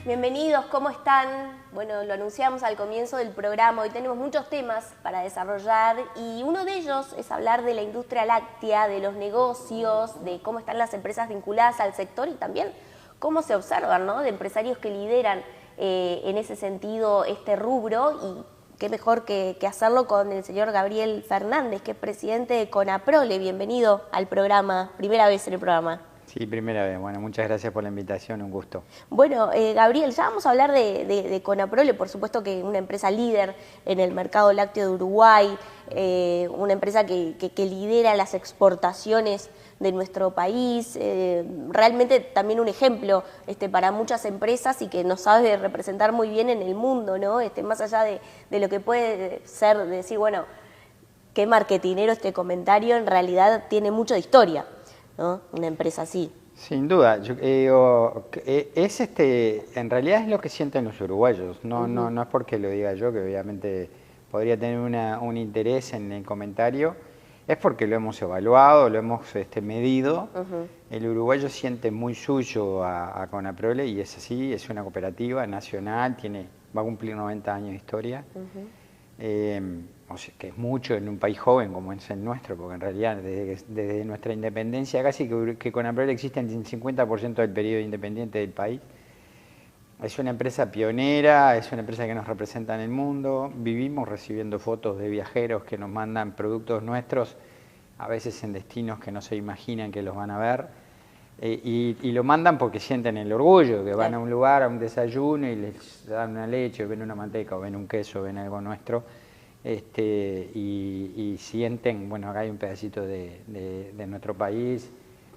Bienvenidos, ¿cómo están? Bueno, lo anunciamos al comienzo del programa, hoy tenemos muchos temas para desarrollar y uno de ellos es hablar de la industria láctea, de los negocios, de cómo están las empresas vinculadas al sector y también cómo se observan, ¿no?, de empresarios que lideran en ese sentido este rubro, y qué mejor que hacerlo con el señor Gabriel Fernández, que es presidente de Conaprole. Bienvenido al programa, primera vez en el programa. Sí, primera vez. Bueno, muchas gracias por la invitación, un gusto. Bueno, Gabriel, ya vamos a hablar de Conaprole, por supuesto que una empresa líder en el mercado lácteo de Uruguay, una empresa que lidera las exportaciones de nuestro país, realmente también un ejemplo para muchas empresas y que nos sabe representar muy bien en el mundo, ¿no? Más allá de lo que puede ser decir, bueno, qué marketinero este comentario, en realidad tiene mucho de historia, ¿no? Una empresa así. Sin duda, en realidad es lo que sienten los uruguayos, no es porque lo diga yo, que obviamente podría tener un interés en el comentario, es porque lo hemos evaluado, lo hemos medido. El uruguayo siente muy suyo a Conaprole y es así, es una cooperativa nacional, va a cumplir 90 años de historia. O sea, que es mucho en un país joven como es el nuestro, porque en realidad desde nuestra independencia casi que Conaprole existe en el 50% del periodo independiente del país. Es una empresa pionera, es una empresa que nos representa en el mundo. Vivimos recibiendo fotos de viajeros que nos mandan productos nuestros, a veces en destinos que no se imaginan que los van a ver. Y lo mandan porque sienten el orgullo, que van a un lugar, a un desayuno y les dan una leche, o ven una manteca, o ven un queso, o ven algo nuestro. Y sienten, bueno, acá hay un pedacito de nuestro país,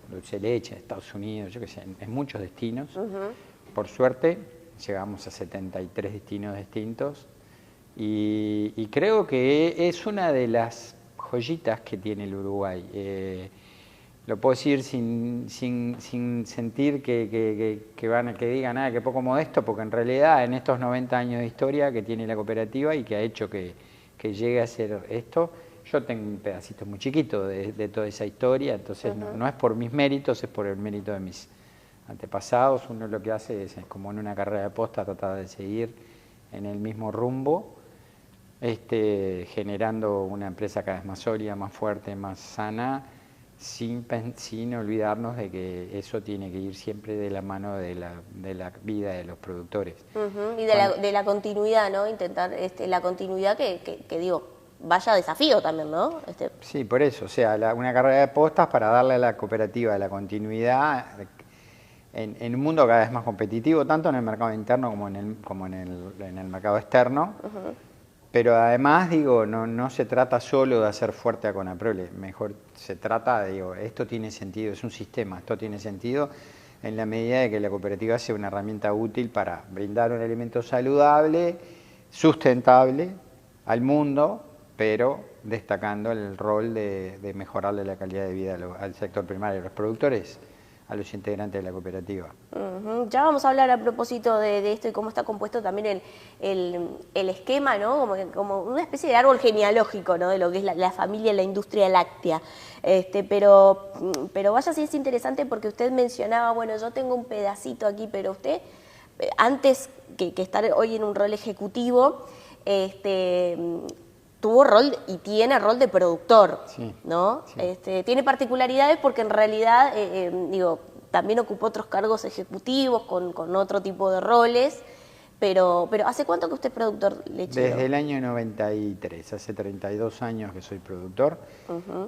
dulce de leche, Estados Unidos, yo qué sé, en muchos destinos. Por suerte, llegamos a 73 destinos distintos y creo que es una de las joyitas que tiene el Uruguay. Lo puedo decir sin sentir que digan, que poco modesto, porque en realidad en estos 90 años de historia que tiene la cooperativa y que ha hecho que llegue a ser esto, yo tengo un pedacito muy chiquito de toda esa historia, entonces no es por mis méritos, es por el mérito de mis antepasados. Uno lo que hace es, como en una carrera de posta, tratar de seguir en el mismo rumbo, generando una empresa cada vez más sólida, más fuerte, más sana, sin olvidarnos de que eso tiene que ir siempre de la mano de la vida de los productores. Y de la continuidad, ¿no? Intentar la continuidad que digo, vaya desafío también, ¿no? Sí, por eso, o sea, una carrera de postas para darle a la cooperativa la continuidad en un mundo cada vez más competitivo, tanto en el mercado interno como en el mercado externo. Pero además, digo, no se trata solo de hacer fuerte a Conaprole, mejor se trata de, esto tiene sentido, es un sistema, esto tiene sentido en la medida de que la cooperativa sea una herramienta útil para brindar un alimento saludable, sustentable al mundo, pero destacando el rol de mejorarle la calidad de vida al sector primario, a los productores, a los integrantes de la cooperativa. Ya vamos a hablar a propósito de esto y cómo está compuesto también el esquema, ¿no? Como una especie de árbol genealógico, ¿no?, de lo que es la familia, la industria láctea. Pero vaya, sí es interesante porque usted mencionaba, bueno, yo tengo un pedacito aquí, pero usted, antes que estar hoy en un rol ejecutivo, tuvo rol y tiene rol de productor, sí, ¿no? Sí. Tiene particularidades porque en realidad, también ocupó otros cargos ejecutivos con otro tipo de roles, pero ¿hace cuánto que usted es productor lechero? Desde el año 93, hace 32 años que soy productor.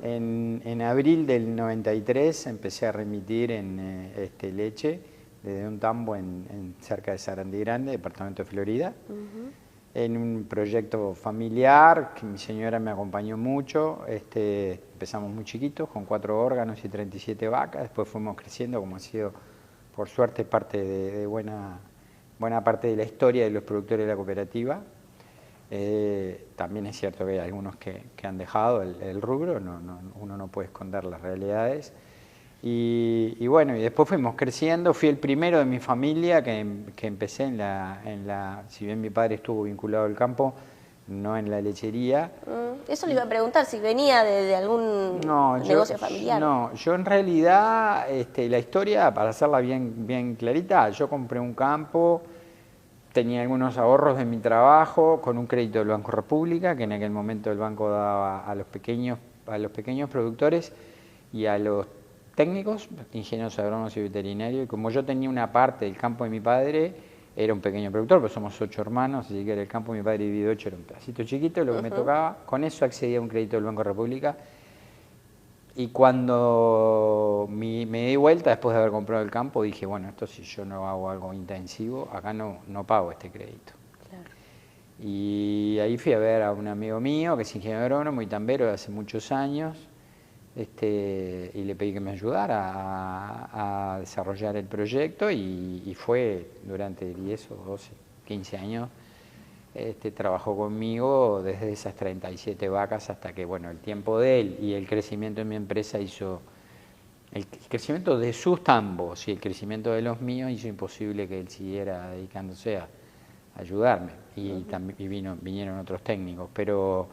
En abril del 93 empecé a remitir en leche desde un tambo cerca de Sarandí Grande, departamento de Florida. En un proyecto familiar, que mi señora me acompañó mucho. Empezamos muy chiquitos, con 4 órganos y 37 vacas, después fuimos creciendo, como ha sido, por suerte, parte de buena parte de la historia de los productores de la cooperativa. También es cierto que hay algunos que han dejado el rubro, uno no puede esconder las realidades. Y bueno, y después fuimos creciendo. Fui el primero de mi familia que empecé si bien mi padre estuvo vinculado al campo, no en la lechería. Eso le iba a preguntar, si venía de algún negocio familiar. No, yo en realidad, la historia, para hacerla bien clarita, yo compré un campo tenía algunos ahorros de mi trabajo con un crédito del Banco República, que en aquel momento el banco daba a los pequeños productores y a los técnicos, ingenieros agrónomos y veterinarios. Y como yo tenía una parte del campo de mi padre, era un pequeño productor, pues somos 8 hermanos, así que era el campo de mi padre dividido 8, era un pedacito chiquito, lo que me tocaba. Con eso accedía a un crédito del Banco República. Y cuando me di vuelta, después de haber comprado el campo, dije, bueno, esto si yo no hago algo intensivo, acá no pago este crédito. Claro. Y ahí fui a ver a un amigo mío, que es ingeniero agrónomo y tambero de hace muchos años, y le pedí que me ayudara a desarrollar el proyecto, y fue durante 10 o 12, 15 años. Trabajó conmigo desde esas 37 vacas hasta que, bueno, el tiempo de él y el crecimiento de mi empresa hizo, el crecimiento de sus tambos y el crecimiento de los míos hizo imposible que él siguiera dedicándose a ayudarme, y vinieron otros técnicos, pero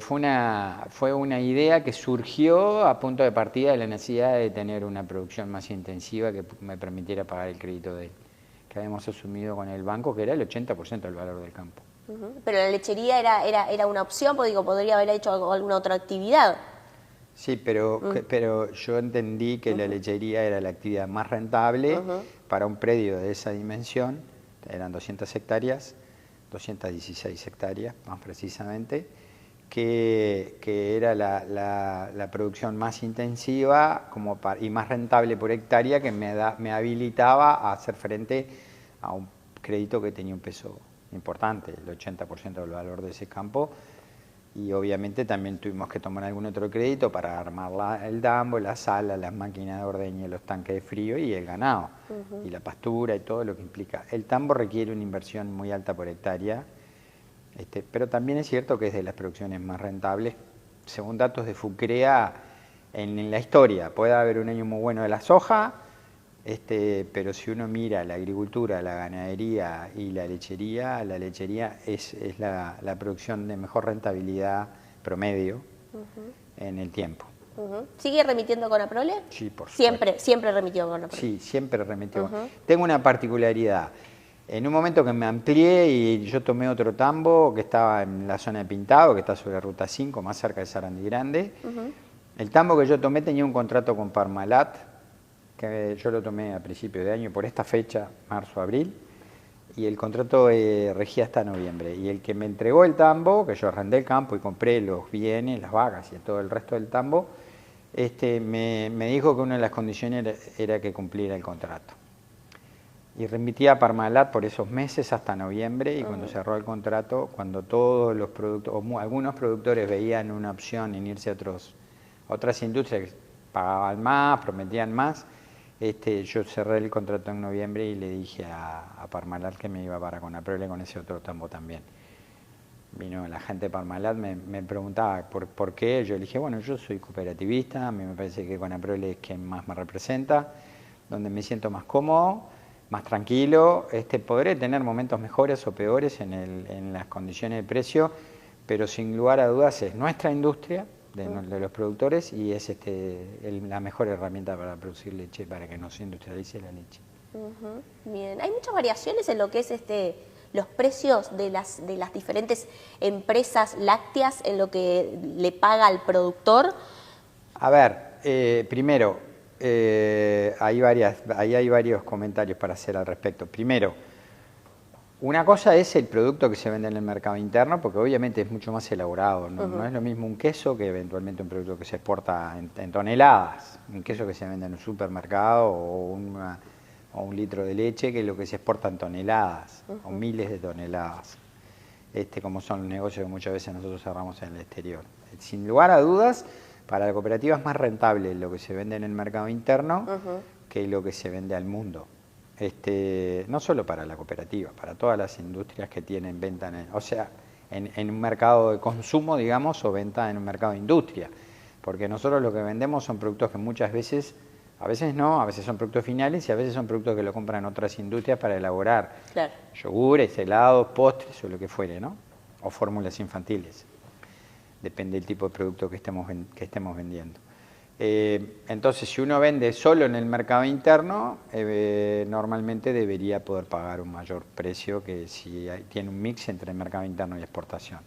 fue una idea que surgió a punto de partida de la necesidad de tener una producción más intensiva que me permitiera pagar el crédito de él, que habíamos asumido con el banco, que era el 80% del valor del campo. Pero la lechería era una opción, porque digo, podría haber hecho alguna otra actividad. Sí, pero yo entendí que la lechería era la actividad más rentable para un predio de esa dimensión. Eran 200 hectáreas, 216 hectáreas más precisamente, que era la producción más intensiva y más rentable por hectárea, que me habilitaba a hacer frente a un crédito que tenía un peso importante, el 80% del valor de ese campo. Y obviamente también tuvimos que tomar algún otro crédito para armar el tambo, la sala, las máquinas de ordeño, los tanques de frío y el ganado, y la pastura y todo lo que implica. El tambo requiere una inversión muy alta por hectárea, pero también es cierto que es de las producciones más rentables. Según datos de FUCREA, en la historia puede haber un año muy bueno de la soja, pero si uno mira la agricultura, la ganadería y la lechería es la producción de mejor rentabilidad promedio en el tiempo. ¿Sigue remitiendo con Conaprole? Sí, por supuesto. Siempre remitió con Conaprole. Sí, siempre remitió. Tengo una particularidad. En un momento que me amplié y yo tomé otro tambo que estaba en la zona de Pintado, que está sobre Ruta 5, más cerca de Sarandí Grande. El tambo que yo tomé tenía un contrato con Parmalat, que yo lo tomé a principios de año por esta fecha, marzo, abril, y el contrato regía hasta noviembre. Y el que me entregó el tambo, que yo arrendé el campo y compré los bienes, las vacas y todo el resto del tambo, me dijo que una de las condiciones era que cumpliera el contrato. Y remití a Parmalat por esos meses hasta noviembre, y cuando cerró el contrato, cuando todos los productores, o algunos productores veían una opción en irse a otras industrias que pagaban más, prometían más, yo cerré el contrato en noviembre y le dije a Parmalat que me iba para Conaprole con ese otro tambo también. Vino la gente de Parmalat, me preguntaba por qué. Yo le dije, bueno, yo soy cooperativista, a mí me parece que Conaprole es quien más me representa, donde me siento más cómodo, más tranquilo. Podré tener momentos mejores o peores en las condiciones de precio, pero sin lugar a dudas es nuestra industria, de los productores, y es la mejor herramienta para producir leche, para que no se industrialice la leche. Bien, hay muchas variaciones en lo que es los precios de las diferentes empresas lácteas, en lo que le paga al productor. A ver, primero, ahí hay varios comentarios para hacer al respecto. Primero, una cosa es el producto que se vende en el mercado interno, porque obviamente es mucho más elaborado. No es lo mismo un queso que eventualmente un producto que se exporta en toneladas. Un queso que se vende en un supermercado o un litro de leche, que es lo que se exporta en toneladas o miles de toneladas. Como son los negocios que muchas veces nosotros cerramos en el exterior. Sin lugar a dudas, para la cooperativa es más rentable lo que se vende en el mercado interno que lo que se vende al mundo. No solo para la cooperativa, para todas las industrias que tienen venta en un mercado de consumo, digamos, o venta en un mercado de industria. Porque nosotros lo que vendemos son productos que muchas veces, a veces no, a veces son productos finales y a veces son productos que lo compran otras industrias para elaborar yogures, helados, postres o lo que fuere, ¿no? O fórmulas infantiles. Depende del tipo de producto que estemos vendiendo. Entonces, si uno vende solo en el mercado interno, normalmente debería poder pagar un mayor precio que si tiene un mix entre el mercado interno y exportación.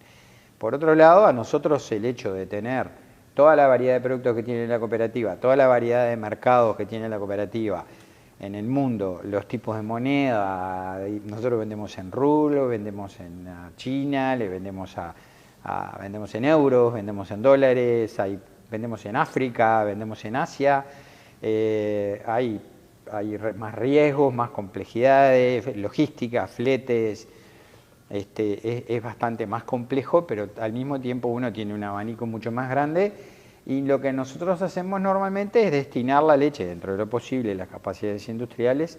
Por otro lado, a nosotros el hecho de tener toda la variedad de productos que tiene la cooperativa, toda la variedad de mercados que tiene la cooperativa en el mundo, los tipos de moneda, nosotros vendemos en rublo, vendemos en China, le vendemos vendemos en euros, vendemos en dólares, vendemos en África, vendemos en Asia, hay más riesgos, más complejidades, logística, fletes, es bastante más complejo, pero al mismo tiempo uno tiene un abanico mucho más grande y lo que nosotros hacemos normalmente es destinar la leche dentro de lo posible, las capacidades industriales,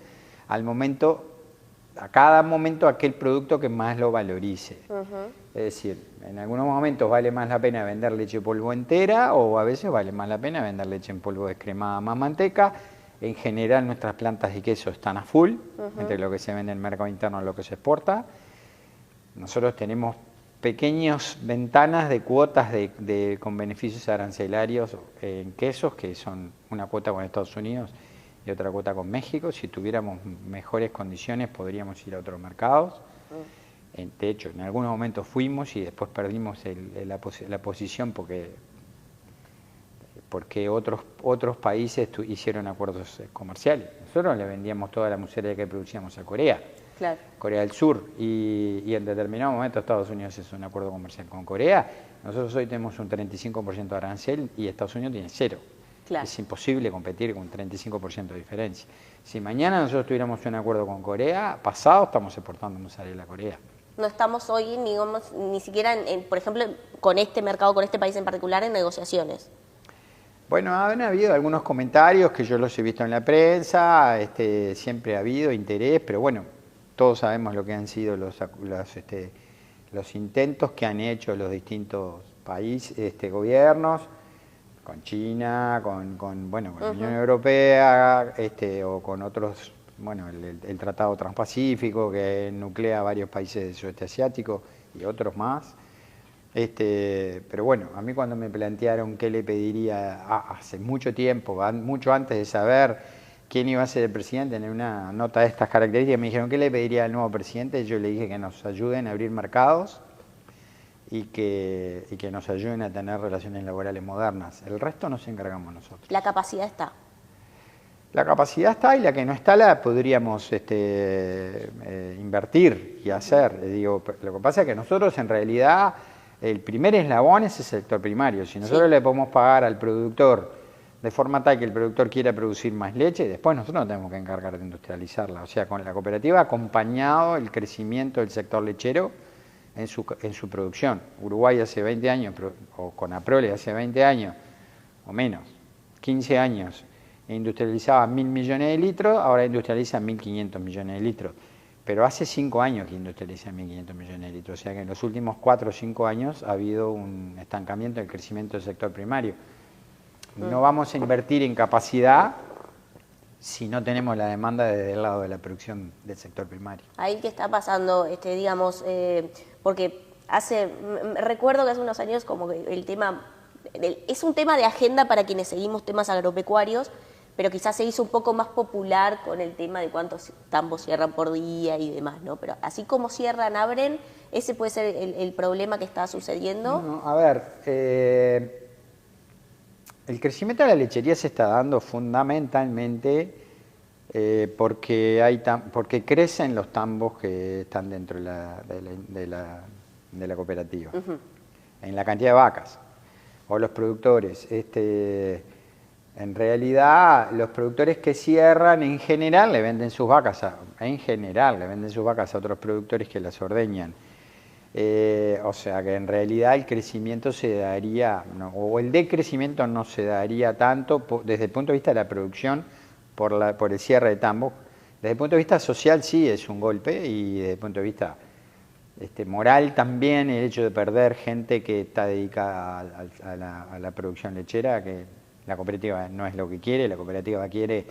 a cada momento aquel producto que más lo valorice. Es decir, en algunos momentos vale más la pena vender leche polvo entera o a veces vale más la pena vender leche en polvo descremada más manteca. En general nuestras plantas de queso están a full, entre lo que se vende en el mercado interno y lo que se exporta. Nosotros tenemos pequeñas ventanas de cuotas con beneficios arancelarios en quesos, que son una cuota con Estados Unidos y otra cuota con México. Si tuviéramos mejores condiciones podríamos ir a otros mercados. De hecho, en algunos momentos fuimos y después perdimos la posición porque otros países hicieron acuerdos comerciales. Nosotros le vendíamos toda la musería que producíamos a Corea. Claro. Corea del Sur, y en determinado momento Estados Unidos hizo un acuerdo comercial con Corea. Nosotros hoy tenemos un 35% de arancel y Estados Unidos tiene 0. Claro. Es imposible competir con un 35% de diferencia. Si mañana nosotros tuviéramos un acuerdo con Corea, pasado estamos exportando mozzarella a Corea. No estamos hoy ni siquiera, por ejemplo, con este mercado, con este país en particular, en negociaciones. Bueno, han habido algunos comentarios que yo los he visto en la prensa, siempre ha habido interés, pero bueno, todos sabemos lo que han sido los intentos que han hecho los distintos países, gobiernos, con China, con la Unión Europea, o con otros, el Tratado Transpacífico que nuclea a varios países del sudeste asiático y otros más. Pero bueno, a mí cuando me plantearon qué le pediría hace mucho tiempo, mucho antes de saber quién iba a ser el presidente, en una nota de estas características, me dijeron qué le pediría al nuevo presidente. Yo le dije que nos ayuden a abrir mercados y que nos ayuden a tener relaciones laborales modernas. El resto nos encargamos nosotros. La capacidad está. La capacidad está y la que no está la podríamos invertir y hacer. Lo que pasa es que nosotros en realidad el primer eslabón es el sector primario. Si nosotros le podemos pagar al productor de forma tal que el productor quiera producir más leche, después nosotros nos tenemos que encargar de industrializarla. O sea, con la cooperativa acompañado el crecimiento del sector lechero en su producción. Uruguay hace 20 años, o Conaprole hace 20 años, o menos, 15 años, industrializaba 1.000 millones de litros, ahora industrializa 1.500 millones de litros. Pero hace 5 años que industrializa 1.500 millones de litros. O sea que en los últimos 4 o 5 años ha habido un estancamiento del crecimiento del sector primario. No vamos a invertir en capacidad si no tenemos la demanda desde el lado de la producción del sector primario. Ahí qué está pasando, digamos, porque recuerdo que hace unos años como que el tema, es un tema de agenda para quienes seguimos temas agropecuarios, pero quizás se hizo un poco más popular con el tema de cuántos tambos cierran por día y demás, ¿no? Pero así como cierran, abren, ese puede ser el problema que está sucediendo. No, a ver, el crecimiento de la lechería se está dando fundamentalmente porque crecen los tambos que están dentro de la cooperativa, en la cantidad de vacas, o los productores. En realidad, los productores que cierran, en general, le venden sus vacas a otros productores que las ordeñan. O sea que en realidad el crecimiento se daría, o el decrecimiento no se daría tanto desde el punto de vista de la producción por el cierre de tambos. Desde el punto de vista social sí es un golpe, y desde el punto de vista moral también, el hecho de perder gente que está dedicada a la producción lechera, que la cooperativa no es lo que quiere. La cooperativa quiere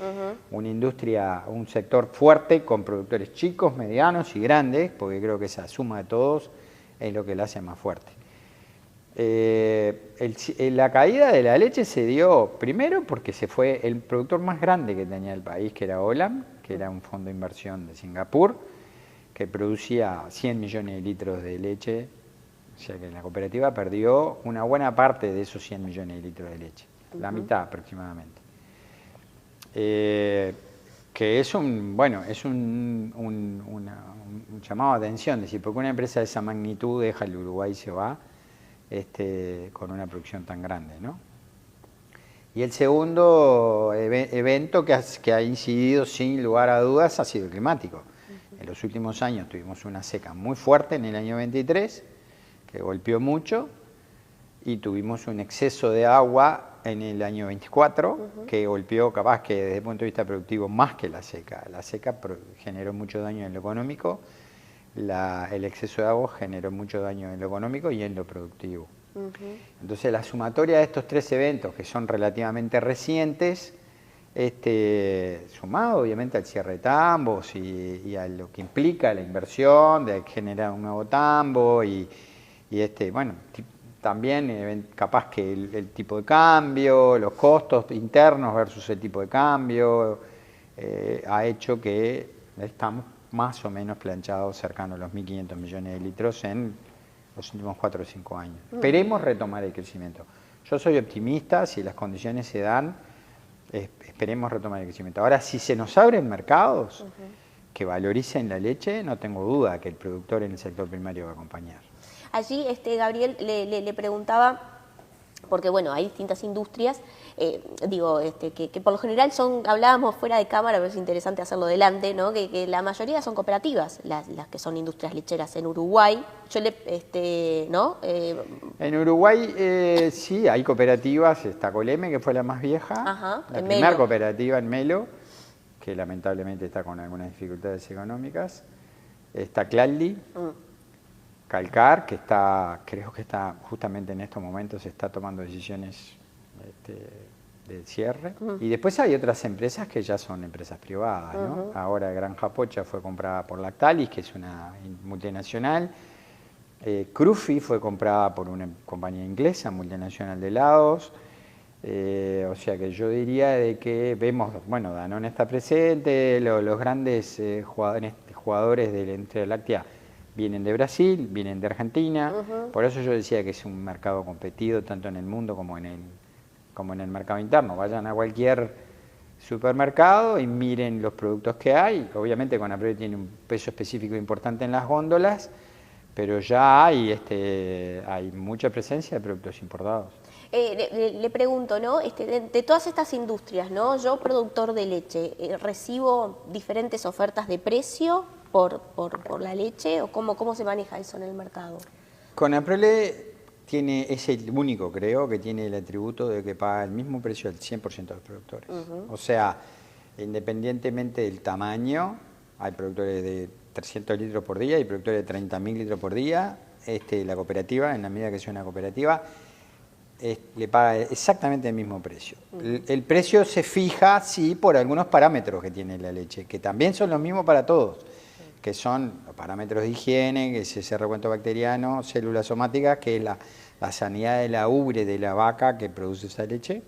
una industria, un sector fuerte con productores chicos, medianos y grandes, porque creo que esa suma de todos es lo que la hace más fuerte. La caída de la leche se dio primero porque se fue el productor más grande que tenía el país, que era Olam, que era un fondo de inversión de Singapur, que producía 100 millones de litros de leche. O sea que la cooperativa perdió una buena parte de esos 100 millones de litros de leche, la mitad aproximadamente. Que es un llamado de atención, decir, porque una empresa de esa magnitud deja el Uruguay y se va con una producción tan grande, ¿no? Y el segundo evento que ha incidido sin lugar a dudas ha sido el climático. En los últimos años tuvimos una seca muy fuerte en el año 23, que golpeó mucho, y tuvimos un exceso de agua en el año 24, que golpeó capaz que desde el punto de vista productivo más que la seca. La seca generó mucho daño en lo económico, el exceso de agua generó mucho daño en lo económico y en lo productivo. Entonces la sumatoria de estos tres eventos, que son relativamente recientes, sumado obviamente al cierre de tambos y a lo que implica la inversión de generar un nuevo tambo bueno, también capaz que el tipo de cambio, los costos internos versus el tipo de cambio, ha hecho que estamos más o menos planchados cercanos a los 1.500 millones de litros en los últimos 4 o 5 años. Esperemos retomar el crecimiento. Yo soy optimista, si las condiciones se dan, esperemos retomar el crecimiento. Ahora, si se nos abren mercados que valoricen la leche, no tengo duda que el productor en el sector primario va a acompañar. Allí, Gabriel, le preguntaba, porque bueno, hay distintas industrias, que por lo general hablábamos fuera de cámara, pero es interesante hacerlo delante, ¿no? Que la mayoría son cooperativas, las que son industrias lecheras en Uruguay. ¿No? En Uruguay sí, hay cooperativas, está Coleme, que fue la más vieja, la primera cooperativa en Melo, que lamentablemente está con algunas dificultades económicas. Está Clalli, Calcar, que creo que está justamente en estos momentos, está tomando decisiones de cierre. Y después hay otras empresas que ya son empresas privadas, ¿no? Ahora Granja Pocha fue comprada por Lactalis, que es una multinacional. Crufi fue comprada por una compañía inglesa, multinacional de helados. O sea que yo diría de que vemos, bueno, Danone está presente, los grandes jugadores de la industria láctea vienen de Brasil, vienen de Argentina, por eso yo decía que es un mercado competido tanto en el mundo como en el mercado interno. Vayan a cualquier supermercado y miren los productos que hay. Obviamente Conaprole tiene un peso específico importante en las góndolas, pero ya hay mucha presencia de productos importados. Le pregunto, ¿no? De todas estas industrias, ¿no? Yo, productor de leche, ¿recibo diferentes ofertas de precio por la leche? ¿O cómo se maneja eso en el mercado? Conaprole es el único, creo, que tiene el atributo de que paga el mismo precio al 100% de los productores. O sea, independientemente del tamaño, hay productores de 300 litros por día y productores de 30.000 litros por día. La cooperativa, en la medida que sea una cooperativa, le paga exactamente el mismo precio. El precio se fija, sí, por algunos parámetros que tiene la leche, que también son los mismos para todos, que son los parámetros de higiene, que es ese recuento bacteriano, células somáticas, que es la sanidad de la ubre de la vaca que produce esa leche,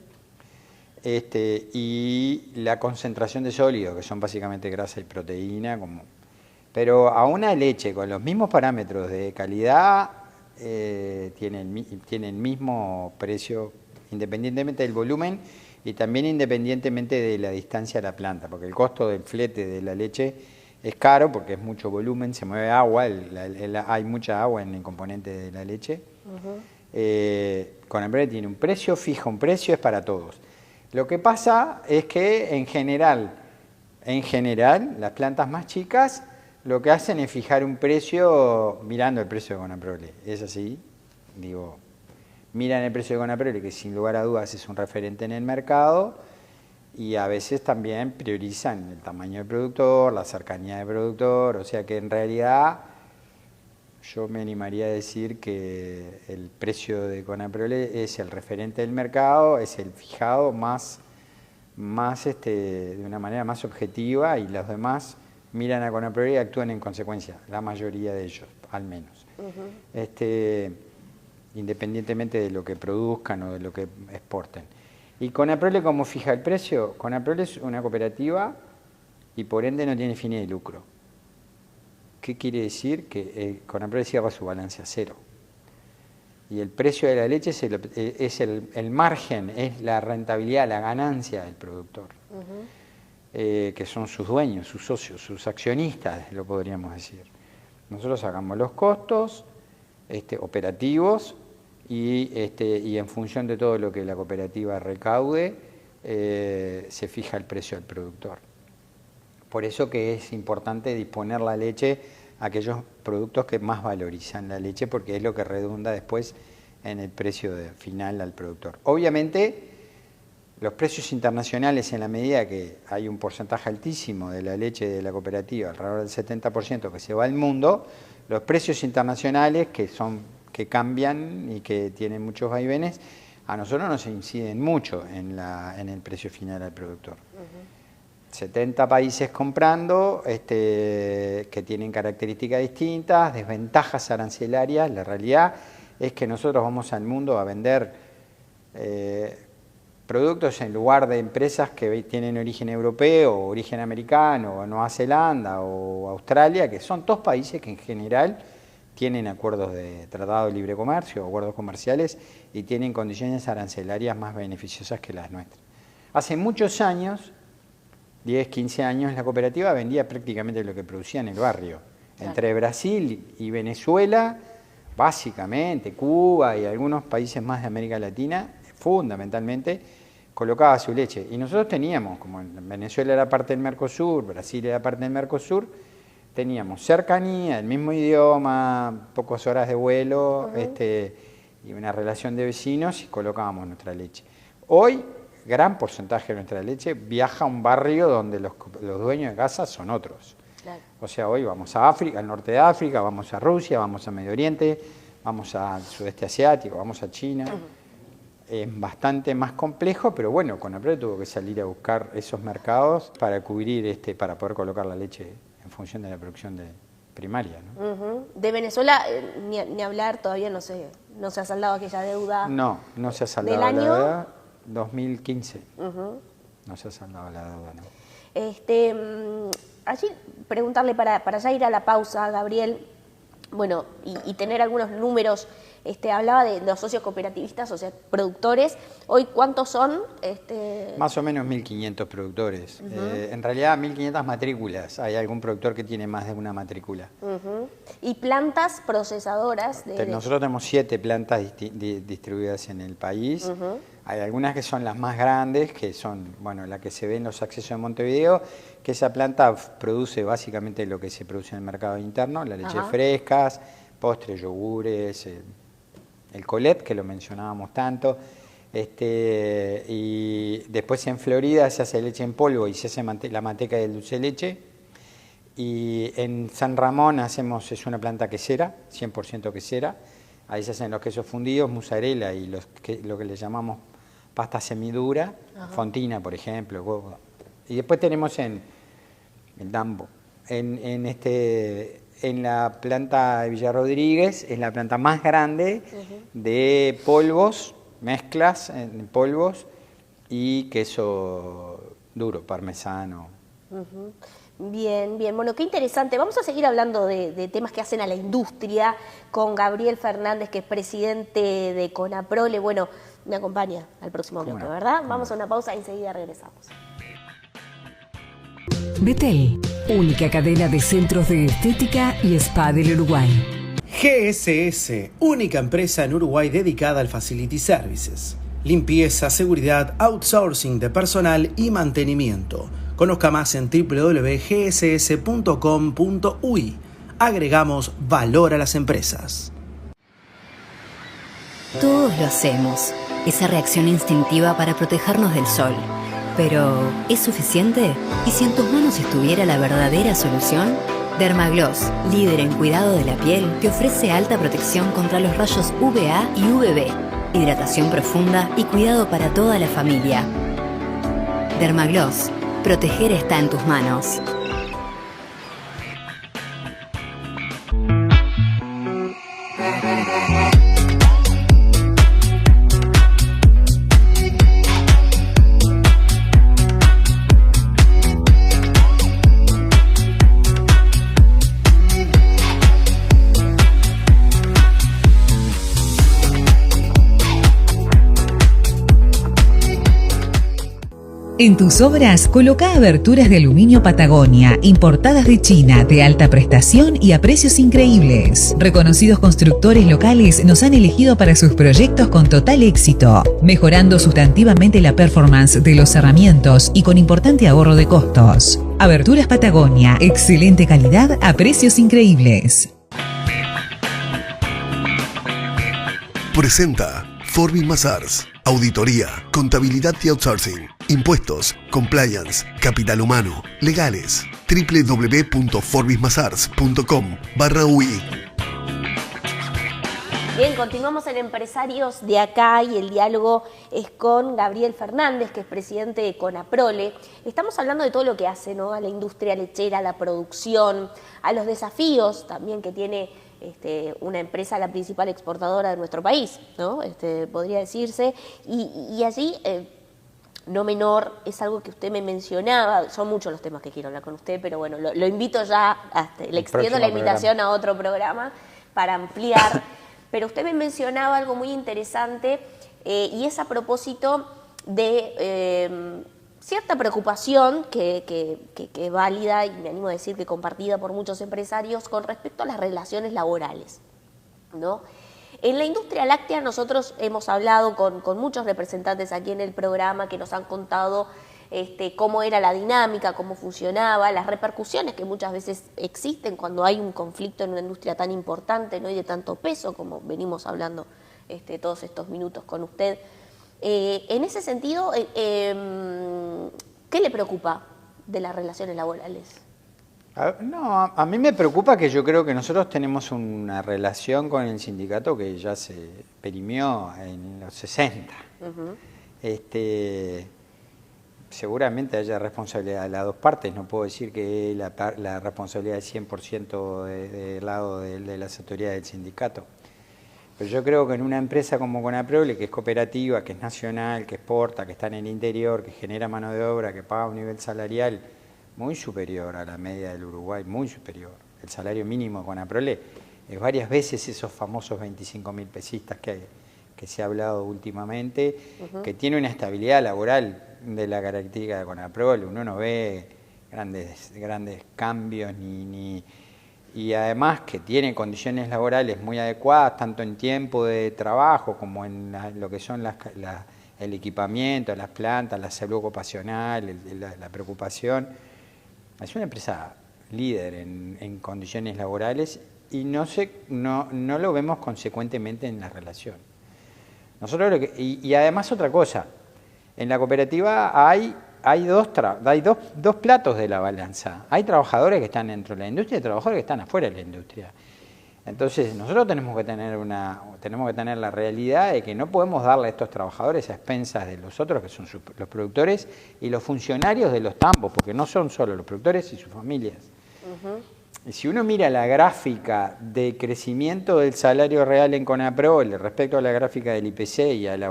y la concentración de sólidos, que son básicamente grasa y proteína. Pero a una leche con los mismos parámetros de calidad tiene el mismo precio, independientemente del volumen y también independientemente de la distancia a la planta, porque el costo del flete de la leche es caro porque es mucho volumen, se mueve agua, hay mucha agua en el componente de la leche. Conaprole tiene un precio fijo, un precio es para todos. Lo que pasa es que en general, las plantas más chicas lo que hacen es fijar un precio mirando el precio de Conaprole. Es así, miran el precio de Conaprole, que sin lugar a dudas es un referente en el mercado, y a veces también priorizan el tamaño del productor, la cercanía del productor, o sea que en realidad yo me animaría a decir que el precio de Conaprole es el referente del mercado, es el fijado de una manera más objetiva, y los demás miran a Conaprole y actúan en consecuencia, la mayoría de ellos, al menos. independientemente de lo que produzcan o de lo que exporten. ¿Y Conaprole cómo fija el precio? Conaprole es una cooperativa y por ende no tiene fines de lucro. ¿Qué quiere decir? Que Conaprole cierra su balance a cero. Y el precio de la leche es el margen, es la rentabilidad, la ganancia del productor, que son sus dueños, sus socios, sus accionistas, lo podríamos decir. Nosotros sacamos los costos operativos y en función de todo lo que la cooperativa recaude, se fija el precio al productor. Por eso que es importante disponer la leche a aquellos productos que más valorizan la leche, porque es lo que redunda después en el precio final al productor. Obviamente, los precios internacionales, en la medida que hay un porcentaje altísimo de la leche de la cooperativa, alrededor del 70% que se va al mundo, los precios internacionales que cambian y que tienen muchos vaivenes, a nosotros nos inciden mucho en el precio final al productor. 70 países comprando, que tienen características distintas, desventajas arancelarias. La realidad es que nosotros vamos al mundo a vender productos en lugar de empresas que tienen origen europeo, o origen americano, o Nueva Zelanda, o Australia, que son todos países que en general tienen acuerdos de tratado de libre comercio, acuerdos comerciales, y tienen condiciones arancelarias más beneficiosas que las nuestras. Hace muchos años, 10, 15 años, la cooperativa vendía prácticamente lo que producía en el barrio. Entre Brasil y Venezuela, básicamente, Cuba y algunos países más de América Latina, fundamentalmente, colocaba su leche. Y nosotros teníamos, como en Venezuela era parte del Mercosur, Brasil era parte del Mercosur, teníamos cercanía, el mismo idioma, pocas horas de vuelo, y una relación de vecinos, y colocábamos nuestra leche. Hoy, gran porcentaje de nuestra leche viaja a un barrio donde los dueños de casa son otros. Claro. O sea, hoy vamos a África, al norte de África, vamos a Rusia, vamos a Medio Oriente, vamos al sudeste asiático, vamos a China. Es bastante más complejo, pero bueno, Conaprole tuvo que salir a buscar esos mercados para cubrir, para poder colocar la leche en función de la producción primaria, ¿no? De Venezuela, ni hablar, todavía no se ha saldado aquella deuda. No se ha saldado la deuda. 2015. No se ha saldado la deuda, ¿no? Allí preguntarle para ya ir a la pausa, Gabriel, bueno, y tener algunos números. Hablaba de los socios cooperativistas, o sea, productores. Hoy, ¿cuántos son? Más o menos 1.500 productores. En realidad, 1.500 matrículas. Hay algún productor que tiene más de una matrícula. ¿Y plantas procesadoras? Nosotros tenemos 7 plantas distribuidas en el país. Hay algunas que son las más grandes, que son, bueno, la que se ve en los accesos de Montevideo, que esa planta produce básicamente lo que se produce en el mercado interno, la leche frescas, postres, yogures, el Colette, que lo mencionábamos tanto, y después en Florida se hace leche en polvo y se hace la manteca del dulce de leche, y en San Ramón es una planta quesera, 100% quesera, ahí se hacen los quesos fundidos, mozzarella y lo que le llamamos pasta semidura, fontina, por ejemplo, huevo. Y después tenemos en Dambo, en la planta de Villa Rodríguez, es la planta más grande de polvos, mezclas en polvos y queso duro, parmesano. Bien, bueno, qué interesante. Vamos a seguir hablando de temas que hacen a la industria con Gabriel Fernández, que es presidente de Conaprole. Bueno, me acompaña al próximo bloque, ¿verdad? Vamos a una pausa y enseguida regresamos. Betel, única cadena de centros de estética y spa del Uruguay. GSS, única empresa en Uruguay dedicada al Facility Services. Limpieza, seguridad, outsourcing de personal y mantenimiento. Conozca más en www.gss.com.uy. Agregamos valor a las empresas. Todos lo hacemos, esa reacción instintiva para protegernos del sol. Pero, ¿es suficiente? ¿Y si en tus manos estuviera la verdadera solución? Dermagloss, líder en cuidado de la piel, te ofrece alta protección contra los rayos UVA y UVB, hidratación profunda y cuidado para toda la familia. Dermagloss, proteger está en tus manos. En tus obras, coloca aberturas de aluminio Patagonia, importadas de China, de alta prestación y a precios increíbles. Reconocidos constructores locales nos han elegido para sus proyectos con total éxito, mejorando sustantivamente la performance de los cerramientos y con importante ahorro de costos. Aberturas Patagonia, excelente calidad a precios increíbles. Presenta Forbis Mazars. Auditoría, contabilidad y outsourcing, impuestos, compliance, capital humano, legales. www.forbismazars.com/UI. Bien, continuamos en Empresarios de Acá y el diálogo es con Gabriel Fernández, que es presidente de Conaprole. Estamos hablando de todo lo que hace, ¿no?, a la industria lechera, a la producción, a los desafíos también que tiene una empresa, la principal exportadora de nuestro país, ¿no? Podría decirse. Y allí, no menor, es algo que usted me mencionaba, son muchos los temas que quiero hablar con usted, pero bueno, lo invito ya, le extiendo la invitación a otro programa para ampliar. Pero usted me mencionaba algo muy interesante y es a propósito de cierta preocupación que es válida y me animo a decir que compartida por muchos empresarios con respecto a las relaciones laborales, ¿no? En la industria láctea nosotros hemos hablado con muchos representantes aquí en el programa que nos han contado cómo era la dinámica, cómo funcionaba, las repercusiones que muchas veces existen cuando hay un conflicto en una industria tan importante, ¿no?, y de tanto peso, como venimos hablando todos estos minutos con usted. En ese sentido, ¿qué le preocupa de las relaciones laborales? No, a mí me preocupa que yo creo que nosotros tenemos una relación con el sindicato que ya se perimió en los 60. Seguramente haya responsabilidad de las dos partes, no puedo decir que la responsabilidad es 100% del lado de las autoridades del sindicato. Pero yo creo que en una empresa como Conaprole, que es cooperativa, que es nacional, que exporta, que está en el interior, que genera mano de obra, que paga un nivel salarial muy superior a la media del Uruguay, muy superior. El salario mínimo de Conaprole es varias veces esos famosos 25.000 pesistas que se ha hablado últimamente, que tiene una estabilidad laboral de la característica de Conaprole. Uno no ve grandes cambios y además que tiene condiciones laborales muy adecuadas, tanto en tiempo de trabajo como en lo que son el equipamiento, las plantas, la salud ocupacional, la preocupación. Es una empresa líder en condiciones laborales y no lo vemos consecuentemente en la relación. Nosotros y además otra cosa, en la cooperativa hay dos platos de la balanza. Hay trabajadores que están dentro de la industria y trabajadores que están afuera de la industria. Entonces nosotros tenemos que tener la realidad de que no podemos darle a estos trabajadores a expensas de los otros, que son los productores y los funcionarios de los tambos, porque no son solo los productores y sus familias. Y si uno mira la gráfica de crecimiento del salario real en Conaprole respecto a la gráfica del IPC y a la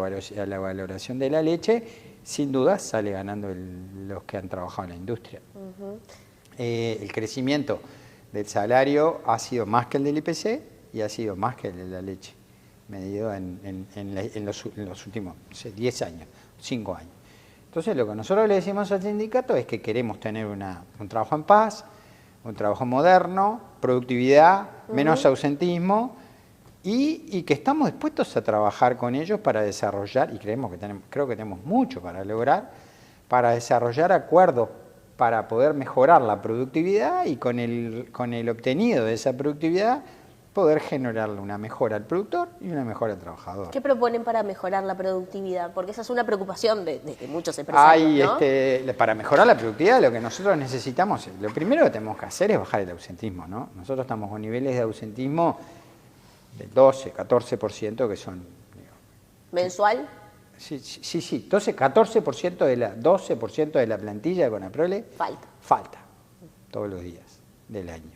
valoración de la leche, sin duda sale ganando los que han trabajado en la industria. El crecimiento del salario ha sido más que el del IPC y ha sido más que el de la leche, medido en los últimos 10 años, 5 años. Entonces lo que nosotros le decimos al sindicato es que queremos tener un trabajo en paz, un trabajo moderno, productividad, menos ausentismo y que estamos dispuestos a trabajar con ellos para desarrollar, y creo que tenemos mucho para lograr, para desarrollar acuerdos para poder mejorar la productividad y con el obtenido de esa productividad poder generarle una mejora al productor y una mejora al trabajador. ¿Qué proponen para mejorar la productividad? Porque esa es una preocupación de muchos empresarios, ¿no? Para mejorar la productividad lo que nosotros necesitamos, lo primero que tenemos que hacer es bajar el ausentismo, ¿no? Nosotros estamos con niveles de ausentismo del 12, 14% que son... ¿Mensual? Sí, 12% de la plantilla de Conaprole falta todos los días del año.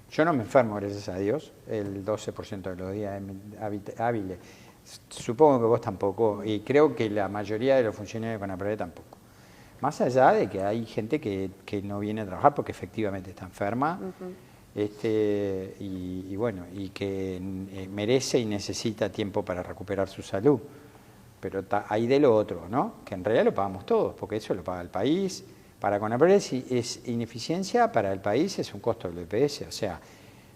Yo no me enfermo, gracias a Dios, el 12% de los días hábiles. Supongo que vos tampoco, y creo que la mayoría de los funcionarios de Conaprole tampoco. Más allá de que hay gente que no viene a trabajar porque efectivamente está enferma, y que merece y necesita tiempo para recuperar su salud. pero hay de lo otro, ¿no? Que en realidad lo pagamos todos, porque eso lo paga el país. Para Conaprole es ineficiencia, para el país es un costo del EPS. O sea,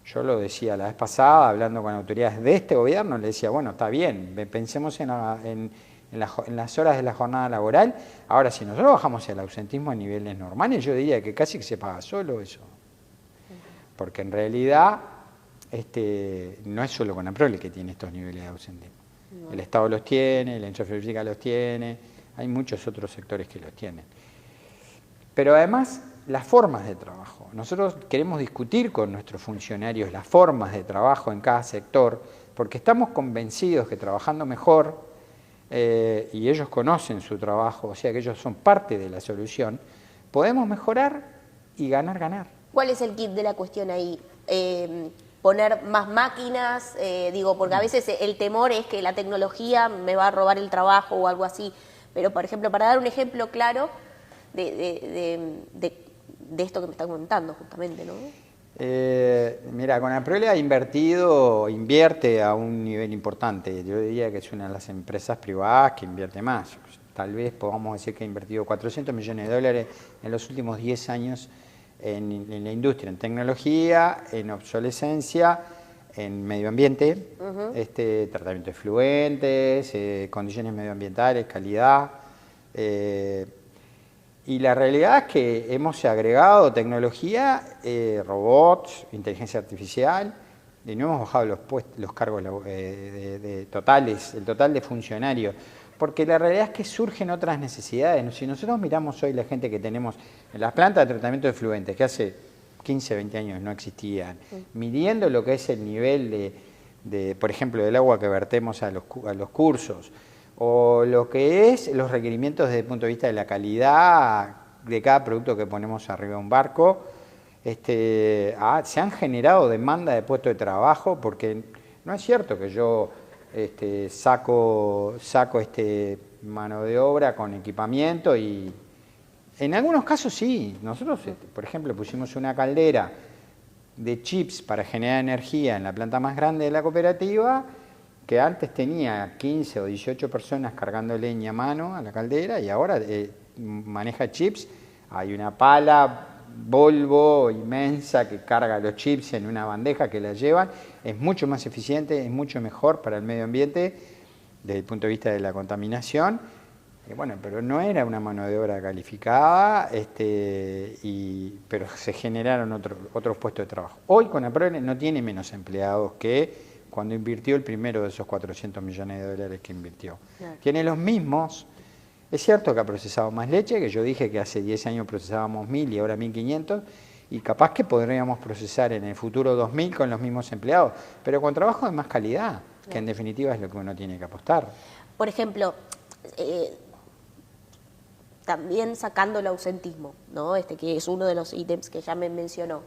yo lo decía la vez pasada, hablando con autoridades de este gobierno, le decía, bueno, está bien, pensemos en las horas de la jornada laboral. Ahora, si nosotros bajamos el ausentismo a niveles normales, yo diría que casi que se paga solo eso. Porque en realidad no es solo Conaprole que tiene estos niveles de ausentismo. El Estado los tiene, la industria frigorífica los tiene, hay muchos otros sectores que los tienen. Pero además, las formas de trabajo. Nosotros queremos discutir con nuestros funcionarios las formas de trabajo en cada sector, porque estamos convencidos que trabajando mejor, y ellos conocen su trabajo, o sea que ellos son parte de la solución, podemos mejorar y ganar. ¿Cuál es el kit de la cuestión ahí? Poner más máquinas, porque a veces el temor es que la tecnología me va a robar el trabajo o algo así. Pero, por ejemplo, para dar un ejemplo claro de esto que me están contando justamente, ¿no? Mira, Conaprole invierte a un nivel importante. Yo diría que es una de las empresas privadas que invierte más. Tal vez podamos decir que ha invertido $400 millones en los últimos 10 años en la industria, en tecnología, en obsolescencia, en medio ambiente, tratamiento de efluentes, condiciones medioambientales, calidad. Y la realidad es que hemos agregado tecnología, robots, inteligencia artificial, y no hemos bajado los cargos el total de funcionarios, porque la realidad es que surgen otras necesidades. Si nosotros miramos hoy la gente que tenemos en las plantas de tratamiento de efluentes, que hace 15, 20 años no existían, midiendo lo que es el nivel por ejemplo, del agua que vertemos a los cursos, o lo que es los requerimientos desde el punto de vista de la calidad de cada producto que ponemos arriba de un barco, se han generado demanda de puestos de trabajo, porque no es cierto que yo saco mano de obra con equipamiento, y en algunos casos sí. Nosotros, por ejemplo, pusimos una caldera de chips para generar energía en la planta más grande de la cooperativa, que antes tenía 15 o 18 personas cargando leña a mano a la caldera, y ahora maneja chips. Hay una pala Volvo inmensa que carga los chips en una bandeja que la llevan. Es mucho más eficiente, es mucho mejor para el medio ambiente desde el punto de vista de la contaminación. Pero no era una mano de obra calificada, pero se generaron otros puestos de trabajo. Hoy Conaprole no tiene menos empleados que cuando invirtió el primero de esos $400 millones que invirtió. Claro. Tiene los mismos. Es cierto que ha procesado más leche, que yo dije que hace 10 años procesábamos 1.000 y ahora 1.500, y capaz que podríamos procesar en el futuro 2.000 con los mismos empleados, pero con trabajo de más calidad, que en definitiva es lo que uno tiene que apostar. Por ejemplo, también sacando el ausentismo, ¿no? Que es uno de los ítems que ya me mencionó.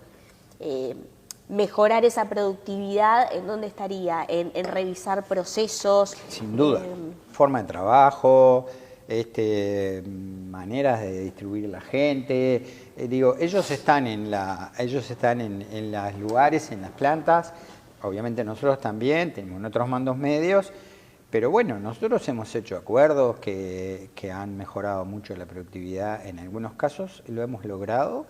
Mejorar esa productividad, ¿en dónde estaría? En revisar procesos. Sin duda. Forma de trabajo, maneras de distribuir la gente. Ellos están en los lugares, en las plantas. Obviamente nosotros también tenemos otros mandos medios. Pero bueno, nosotros hemos hecho acuerdos que han mejorado mucho la productividad en algunos casos, lo hemos logrado,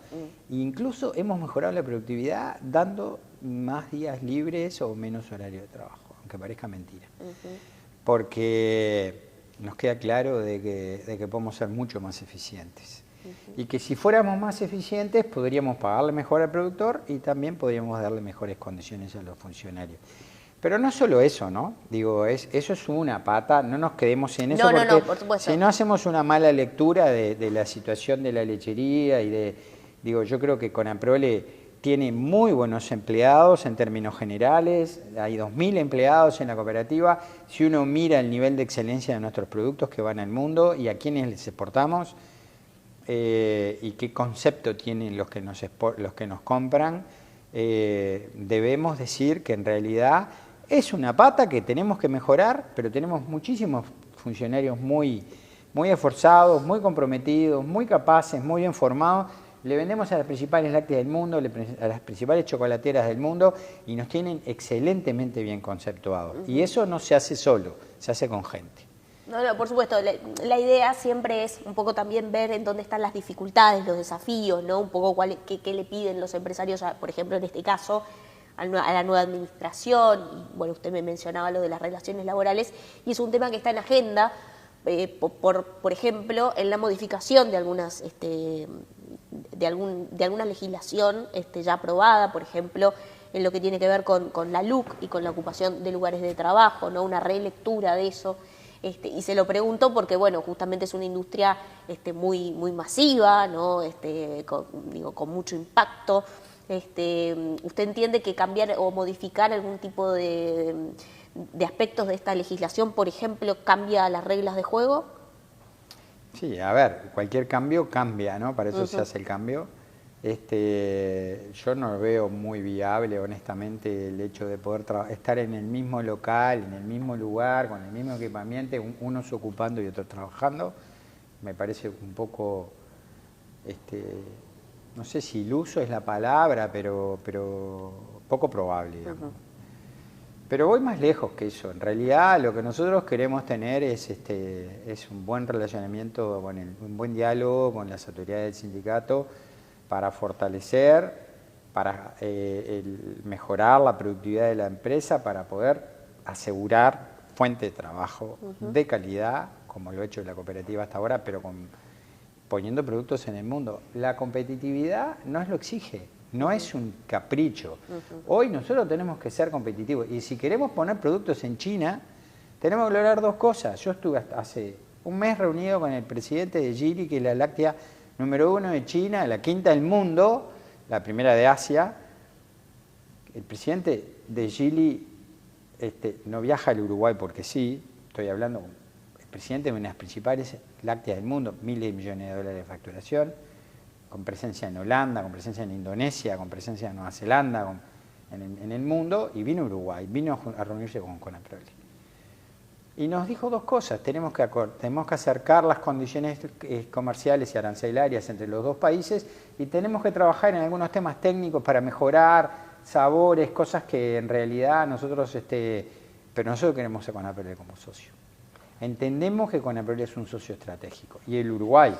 e incluso hemos mejorado la productividad dando más días libres o menos horario de trabajo, aunque parezca mentira. Porque nos queda claro de que podemos ser mucho más eficientes. Y que si fuéramos más eficientes podríamos pagarle mejor al productor y también podríamos darle mejores condiciones a los funcionarios. Pero no solo eso, ¿no? Eso es una pata, no nos quedemos en eso, porque por supuesto. Si no hacemos una mala lectura de la situación de la lechería yo creo que Conaprole tiene muy buenos empleados en términos generales, hay 2.000 empleados en la cooperativa. Si uno mira el nivel de excelencia de nuestros productos que van al mundo y a quienes les exportamos, y qué concepto tienen los que nos compran, debemos decir que en realidad es una pata que tenemos que mejorar, pero tenemos muchísimos funcionarios muy esforzados, muy comprometidos, muy capaces, muy bien formados. Le vendemos a las principales lácteas del mundo, a las principales chocolateras del mundo, y nos tienen excelentemente bien conceptuados. Y eso no se hace solo, se hace con gente. No, por supuesto, la idea siempre es un poco también ver en dónde están las dificultades, los desafíos, ¿no? Un poco qué le piden los empresarios, por ejemplo, en este caso, a la nueva administración. Y, bueno, usted me mencionaba lo de las relaciones laborales, y es un tema que está en agenda, por ejemplo, en la modificación de algunas de alguna legislación ya aprobada, por ejemplo, en lo que tiene que ver con la LUC y con la ocupación de lugares de trabajo, ¿no? Una relectura de eso. Y se lo pregunto porque, bueno, justamente es una industria muy masiva, ¿no? Con mucho impacto. ¿Usted entiende que cambiar o modificar algún tipo de aspectos de esta legislación, por ejemplo, cambia las reglas de juego? Sí, a ver, cualquier cambio cambia, ¿no? Para eso se hace el cambio. Yo no veo muy viable, honestamente, el hecho de poder estar en el mismo local, en el mismo lugar, con el mismo equipamiento, unos ocupando y otros trabajando. Me parece un poco, no sé si iluso es la palabra, pero poco probable, digamos. Pero voy más lejos que eso. En realidad, lo que nosotros queremos tener es un buen relacionamiento, un buen diálogo con las autoridades del sindicato, para fortalecer, para mejorar la productividad de la empresa, para poder asegurar fuente de trabajo de calidad, como lo ha hecho la cooperativa hasta ahora, pero poniendo productos en el mundo. La competitividad nos lo exige, no es un capricho. Hoy nosotros tenemos que ser competitivos, y si queremos poner productos en China, tenemos que lograr dos cosas. Yo estuve hace un mes reunido con el presidente de Geely, que es la láctea número 1 de China, la quinta del mundo, la primera de Asia. El presidente de Geely no viaja al Uruguay porque sí, estoy hablando con el presidente de una de las principales lácteas del mundo, miles de millones de dólares de facturación, con presencia en Holanda, con presencia en Indonesia, con presencia en Nueva Zelanda, en el mundo, y vino a Uruguay, vino a reunirse con Conaprole. Y nos dijo dos cosas: tenemos que acercar las condiciones comerciales y arancelarias entre los dos países, y tenemos que trabajar en algunos temas técnicos para mejorar sabores, cosas que en realidad nosotros, pero nosotros queremos a Conaprole como socio. Entendemos que Conaprole es un socio estratégico, y el Uruguay,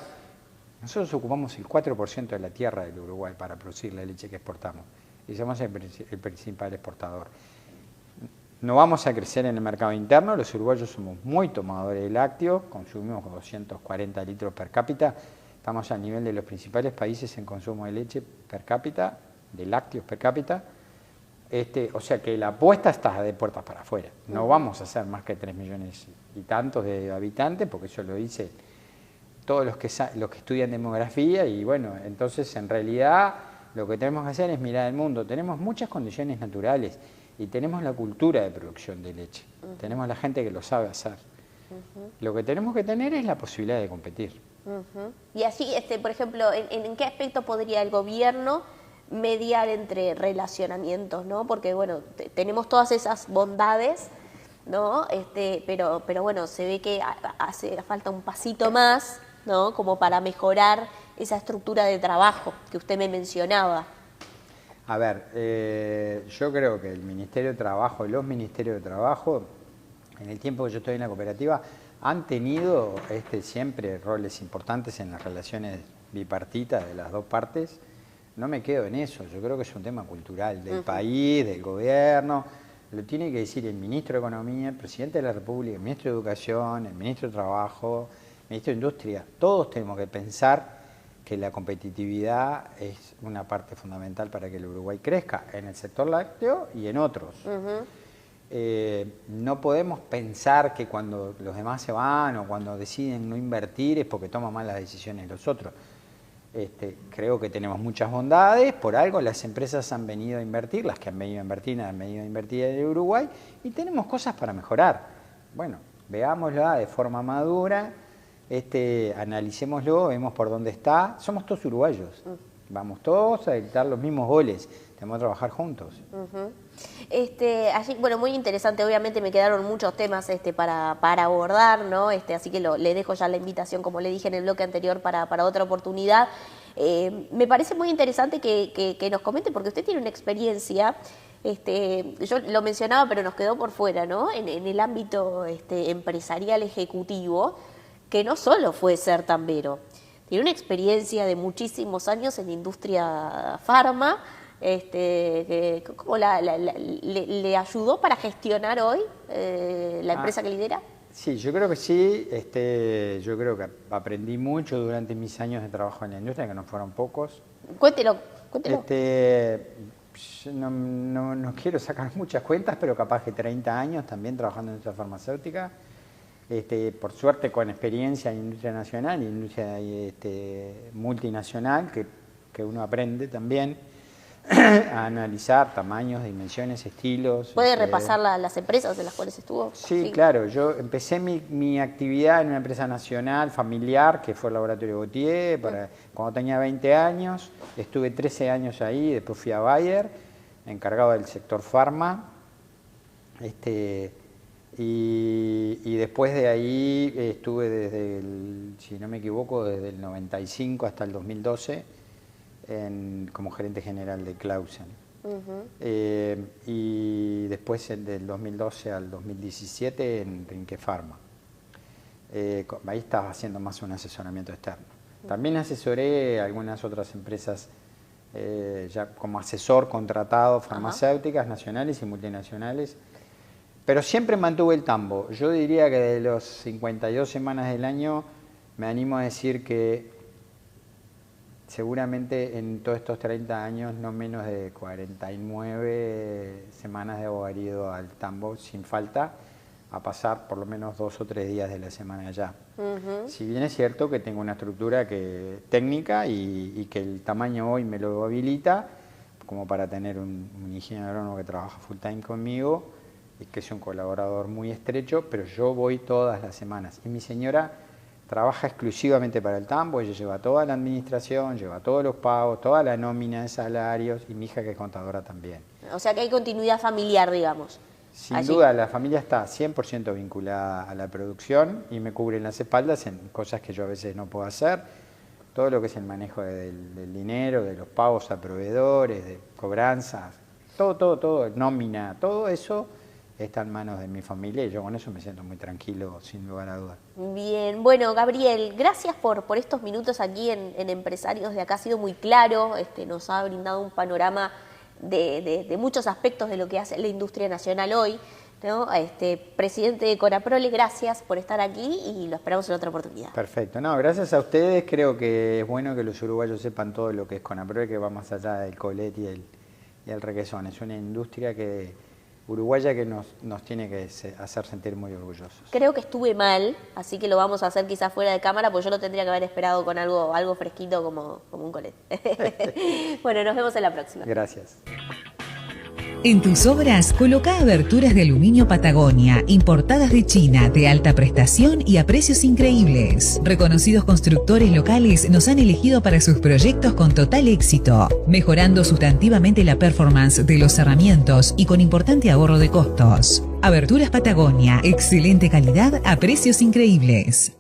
nosotros ocupamos el 4% de la tierra del Uruguay para producir la leche que exportamos, y somos el principal exportador. No vamos a crecer en el mercado interno, los uruguayos somos muy tomadores de lácteos, consumimos 240 litros per cápita, estamos al nivel de los principales países en consumo de leche per cápita, de lácteos per cápita, o sea que la apuesta está de puertas para afuera. No vamos a ser más que 3 millones y tantos de habitantes, porque eso lo dice todos los que estudian demografía, y bueno, entonces en realidad lo que tenemos que hacer es mirar el mundo. Tenemos muchas condiciones naturales, y tenemos la cultura de producción de leche, tenemos la gente que lo sabe hacer. Lo que tenemos que tener es la posibilidad de competir. Y así, por ejemplo, ¿en qué aspecto podría el gobierno mediar entre relacionamientos, ¿no? Porque, bueno, tenemos todas esas bondades, ¿no? Pero bueno, se ve que hace falta un pasito más, ¿no? Como para mejorar esa estructura de trabajo que usted me mencionaba. A ver, yo creo que el Ministerio de Trabajo y los Ministerios de Trabajo, en el tiempo que yo estoy en la cooperativa, han tenido siempre roles importantes en las relaciones bipartitas de las dos partes. No me quedo en eso, yo creo que es un tema cultural del país, del gobierno. Lo tiene que decir el Ministro de Economía, el Presidente de la República, el Ministro de Educación, el Ministro de Trabajo, el Ministro de Industria. Todos tenemos que pensar que la competitividad es una parte fundamental para que el Uruguay crezca en el sector lácteo y en otros. No podemos pensar que cuando los demás se van o cuando deciden no invertir es porque toman malas decisiones los otros. Creo que tenemos muchas bondades, por algo las empresas han venido a invertir, las que han venido a invertir en el Uruguay, y tenemos cosas para mejorar. Bueno, veámosla de forma madura, analicémoslo, vemos por dónde está. Somos todos uruguayos, vamos todos a editar los mismos goles, tenemos que trabajar juntos. Allí, bueno, muy interesante, obviamente me quedaron muchos temas para abordar, ¿no? Así que le dejo ya la invitación, como le dije en el bloque anterior, para otra oportunidad. Me parece muy interesante que nos comente, porque usted tiene una experiencia Yo lo mencionaba, pero nos quedó por fuera, ¿no? En el ámbito empresarial ejecutivo, que no solo fue ser tambero, tiene una experiencia de muchísimos años en la industria farma, ¿cómo le ayudó para gestionar hoy la empresa que lidera? Sí, yo creo que sí. Yo creo que aprendí mucho durante mis años de trabajo en la industria, que no fueron pocos. Cuéntelo. No quiero sacar muchas cuentas, pero capaz que 30 años también trabajando en industria farmacéutica. Por suerte con experiencia en industria nacional y industria multinacional, que uno aprende también a analizar tamaños, dimensiones, estilos. ¿Puede repasar las empresas en las cuales estuvo? Sí, claro. Yo empecé mi actividad en una empresa nacional, familiar, que fue el Laboratorio Gautier, cuando tenía 20 años. Estuve 13 años ahí, después fui a Bayer, encargado del sector farma. Y después de ahí estuve desde si no me equivoco, desde el 95 hasta el 2012 como gerente general de Clausen. Y después del 2012 al 2017 en Rinque Pharma. Ahí estaba haciendo más un asesoramiento externo. También asesoré algunas otras empresas ya como asesor contratado, farmacéuticas nacionales y multinacionales. Pero siempre mantuve el tambo. Yo diría que de los 52 semanas del año me animo a decir que seguramente en todos estos 30 años no menos de 49 semanas debo haber ido al tambo sin falta a pasar por lo menos 2 o 3 días de la semana allá. Si bien es cierto que tengo una estructura técnica y que el tamaño hoy me lo habilita como para tener un ingeniero agrónomo que trabaja full time conmigo, y que es un colaborador muy estrecho, pero yo voy todas las semanas. Y mi señora trabaja exclusivamente para el tambo, ella lleva toda la administración, lleva todos los pagos, toda la nómina de salarios, y mi hija que es contadora también. O sea que hay continuidad familiar, digamos. Sin duda, la familia está 100% vinculada a la producción y me cubren las espaldas en cosas que yo a veces no puedo hacer. Todo lo que es el manejo del dinero, de los pagos a proveedores, de cobranzas, todo, nómina, todo eso está en manos de mi familia y yo con eso me siento muy tranquilo, sin lugar a dudas. Bien, bueno, Gabriel, gracias por estos minutos aquí en Empresarios de Acá. Ha sido muy claro, nos ha brindado un panorama de muchos aspectos de lo que hace la industria nacional hoy, ¿no? Presidente de Conaprole, gracias por estar aquí y lo esperamos en otra oportunidad. Perfecto, gracias a ustedes. Creo que es bueno que los uruguayos sepan todo lo que es Conaprole, que va más allá del colet y el requesón. Es una industria uruguaya que nos tiene que hacer sentir muy orgullosos. Creo que estuve mal, así que lo vamos a hacer quizás fuera de cámara, porque yo lo tendría que haber esperado con algo fresquito como un colet. Bueno, nos vemos en la próxima. Gracias. En tus obras, coloca aberturas de aluminio Patagonia, importadas de China, de alta prestación y a precios increíbles. Reconocidos constructores locales nos han elegido para sus proyectos con total éxito, mejorando sustantivamente la performance de los cerramientos y con importante ahorro de costos. Aberturas Patagonia, excelente calidad a precios increíbles.